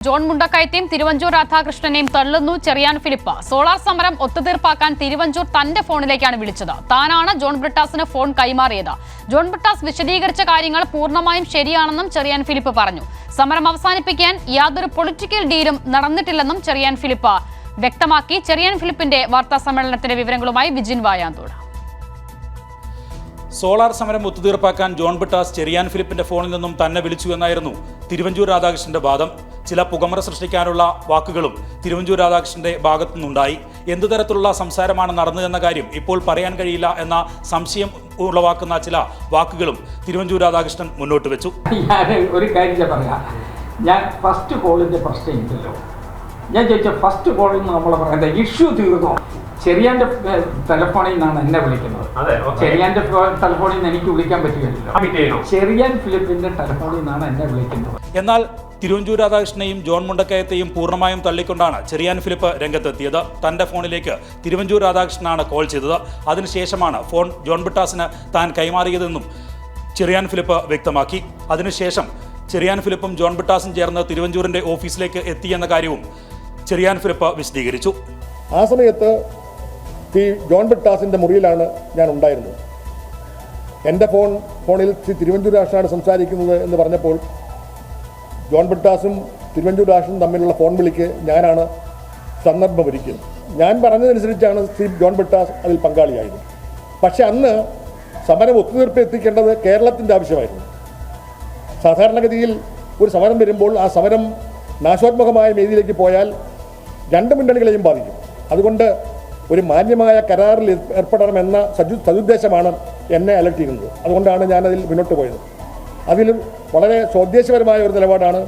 John മുണ്ടക്കയത്തെയും Thiruvanchoor രാധാകൃഷ്ണനെയും തള്ളുന്നു Cherian Philip. Solar സമരം ഒത്തുതീർപ്പാക്കാൻ തിരുവഞ്ചൂർ തന്റെ ഫോണിലേക്കാണ് വിളിച്ചത്. താനാണ് ജോൺ ബ്രിട്ടാസിന് ഫോൺ കൈമാറിയത്. ജോൺ ബ്രിട്ടാസ് വിശദീകരിച്ച കാര്യങ്ങൾ പൂർണ്ണമായും ശരിയാണെന്നും ചെറിയാൻ ഫിലിപ്പ് പറഞ്ഞു. സമരം അവസാനിപ്പിക്കാൻ യാതൊരു പൊളിറ്റിക്കൽ ഡീലും നടന്നിട്ടില്ലെന്നും ചെറിയാൻ ഫിലിപ്പ് വ്യക്തമാക്കി. ചെറിയാൻ ഫിലിപ്പിന്റെ വാർത്താ സമ്മേളനത്തിന്റെ വിവരങ്ങളുമായി വിജിൻ വായാന്തോട്. സോളാർ സമരം ഒത്തുതീർപ്പാക്കാൻ ജോൺ ബ്രിട്ടാസ് ചെറിയാൻ ഫിലിപ്പിന്റെ ഫോണിൽ നിന്നും തന്നെ വിളിച്ചു എന്നായിരുന്നു തിരുവഞ്ചൂർ രാധാകൃഷ്ണന്റെ വാദം. ചില പുകമറ സൃഷ്ടിക്കാനുള്ള വാക്കുകളും തിരുവഞ്ചൂർ രാധാകൃഷ്ണന്റെ ഭാഗത്തു നിന്നുണ്ടായി. എന്തു തരത്തിലുള്ള സംസാരമാണ് നടന്നതെന്ന കാര്യം ഇപ്പോൾ പറയാൻ കഴിയില്ല എന്ന സംശയം ഉളവാക്കുന്ന ചില വാക്കുകളും തിരുവഞ്ചൂർ രാധാകൃഷ്ണൻ മുന്നോട്ട് വെച്ചു. ഞാൻ ഒരു കാര്യം പറയാം. ഞാൻ ഫസ്റ്റ് കോളിന്റെ പ്രശ്നമില്ലല്ലോ. ഞാൻ ചോദിച്ച ഫസ്റ്റ് കോളിൽ നിന്ന് നമ്മൾ പറയുന്നത് ഇഷ്യൂ തീർന്നോ? ചെറിയാൻ്റെ ടെലഫോണിൽ നിന്നാണ് എന്നെ വിളിക്കുന്നത്. ചെറിയാൻ്റെ ടെലഫോണിൽ നിന്ന് എനിക്ക് വിളിക്കാൻ പറ്റുകയില്ലല്ലോ. ചെറിയാൻ ഫിലിപ്പിന്റെ ടെലഫോണിൽ നിന്നാണ് എന്നെ വിളിക്കുന്നത്. എന്നാൽ തിരുവഞ്ചൂർ രാധാകൃഷ്ണനെയും ജോൺ മുണ്ടക്കയത്തെയും പൂർണ്ണമായും തള്ളിക്കൊണ്ടാണ് ചെറിയാൻ ഫിലിപ്പ് രംഗത്തെത്തിയത്. തന്റെ ഫോണിലേക്ക് തിരുവഞ്ചൂർ രാധാകൃഷ്ണനാണ് കോൾ ചെയ്തത്. അതിനുശേഷമാണ് ഫോൺ ജോൺ ബ്രിട്ടാസിന് താൻ കൈമാറിയതെന്നും ചെറിയാൻ ഫിലിപ്പ് വ്യക്തമാക്കി. അതിനുശേഷം ചെറിയാൻ ഫിലിപ്പും ജോൺ ബ്രിട്ടാസും ചേർന്ന് തിരുവഞ്ചൂരിന്റെ ഓഫീസിലേക്ക് എത്തിയെന്ന കാര്യവും ചെറിയാൻ ഫിലിപ്പ് വിശദീകരിച്ചു. ആ സമയത്ത് ജോൺ ബ്രിട്ടാസിൻ്റെ മുറിയിലാണ് ഞാൻ ഉണ്ടായിരുന്നത്. എൻ്റെ ഫോണിൽ തിരുവഞ്ചൂർ രാധാകൃഷ്ണനാണ് സംസാരിക്കുന്നത് എന്ന് പറഞ്ഞപ്പോൾ ജോൺ ബ്രിട്ടാസും തിരുവഞ്ചൂർ രാധാകൃഷ്ണനും തമ്മിലുള്ള ഫോൺ വിളിക്ക് ഞാനാണ് സന്ദർഭമൊരുക്കിയത്. ഞാൻ പറഞ്ഞതനുസരിച്ചാണ് ജോൺ ബ്രിട്ടാസ് അതിൽ പങ്കാളിയായത്. പക്ഷെ അന്ന് സമരം ഒത്തുതീർപ്പ് എത്തിക്കേണ്ടത് കേരളത്തിൻ്റെ ആവശ്യമായിരുന്നു. സാധാരണഗതിയിൽ ഒരു സമരം വരുമ്പോൾ ആ സമരം നാശോത്മകമായ രീതിയിലേക്ക് പോയാൽ രണ്ട് മുന്നണികളെയും ബാധിക്കും. അതുകൊണ്ട് ഒരു മാന്യമായ കരാറിൽ ഏർപ്പെടണമെന്ന സതുദ്ദേശമാണ് എന്നെ അലർട്ട് ചെയ്യുന്നത്. അതുകൊണ്ടാണ് ഞാനതിൽ മുന്നോട്ട് പോയത്. അതിൽ വളരെ സ്വദേശപരമായ ഒരു നിലപാടാണ്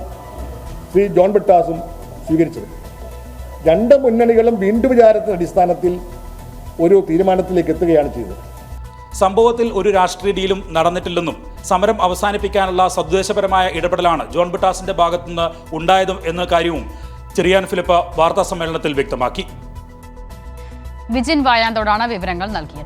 ശ്രീ ജോൺ ബ്രിട്ടാസും സ്വീകരിച്ചത്. രണ്ട് മുന്നണികളും വീണ്ടും വിചാരത്തിൻ്റെ അടിസ്ഥാനത്തിൽ ഒരു തീരുമാനത്തിലേക്ക് എത്തുകയാണ് ചെയ്തത്. സംഭവത്തിൽ ഒരു രാഷ്ട്രീയ ഡീലും നടന്നിട്ടില്ലെന്നും സമരം അവസാനിപ്പിക്കാനുള്ള സദ്ദേശപരമായ ഇടപെടലാണ് ജോൺ ബ്രിട്ടാസിന്റെ ഭാഗത്തുനിന്ന് ഉണ്ടായതും എന്ന കാര്യവും ചെറിയാൻ ഫിലിപ്പ് വാർത്താ സമ്മേളനത്തിൽ വ്യക്തമാക്കി. വിജിൻ വായാന്തോടാണ് വിവരങ്ങൾ നൽകിയത്.